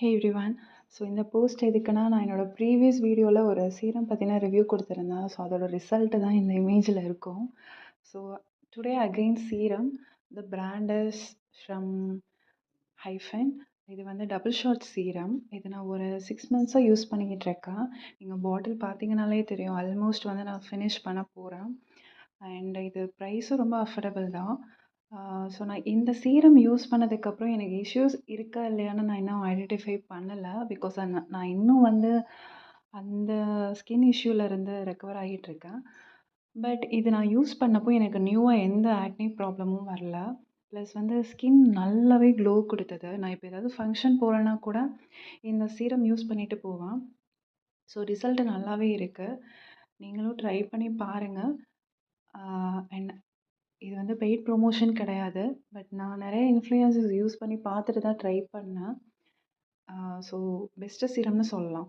ஹே everyone. So இந்த post எதுக்குன்னா, நான் என்னோட ப்ரீவியஸ் வீடியோவில் ஒரு சீரம் பற்றின ரிவ்யூ கொடுத்துருந்தேன். ஸோ அதோட ரிசல்ட் தான் இந்த இமேஜில் இருக்கும். So today again serum. The brand is from hyphen. இது வந்து டபுள் ஷாட் சீரம். இது நான் ஒரு 6 மந்த்ஸாக யூஸ் பண்ணிக்கிட்டு இருக்கேன். நீங்கள் பாட்டில் பார்த்தீங்கனாலே தெரியும். ஆல்மோஸ்ட் வந்து நான் ஃபினிஷ் பண்ண போகிறேன். அண்ட் இது ப்ரைஸும் ரொம்ப அஃபோர்டபுள் தான். ஸோ நான் இந்த சீரம் யூஸ் பண்ணதுக்கப்புறம் எனக்கு இஷ்யூஸ் இருக்கா இல்லையான்னு நான் இன்னும் ஐடென்டிஃபை பண்ணலை. பிகாஸ் நான் இன்னும் வந்து அந்த ஸ்கின் இஷ்யூலேருந்து ரெக்கவர் ஆகிட்டுருக்கேன். பட் இது நான் யூஸ் பண்ணப்போ எனக்கு நியூவாக எந்த ஆக்னி ப்ராப்ளமும் வரல. ப்ளஸ் வந்து ஸ்கின் நல்லாவே க்ளோ கொடுத்தது. நான் இப்போ ஏதாவது ஃபங்க்ஷன் போகிறேன்னா கூட இந்த சீரம் யூஸ் பண்ணிட்டு போவேன். ஸோ ரிசல்ட் நல்லாவே இருக்குது. நீங்களும் ட்ரை பண்ணி பாருங்கள். அண்ட் இது வந்து பெய்ட் ப்ரொமோஷன் கிடையாது. பட் நான் நிறைய இன்ஃப்ளூயன்சஸ் யூஸ் பண்ணி பார்த்துட்டு தான் ட்ரை பண்ணேன். ஸோ பெஸ்ட்டு சீரம்னு சொல்லலாம்.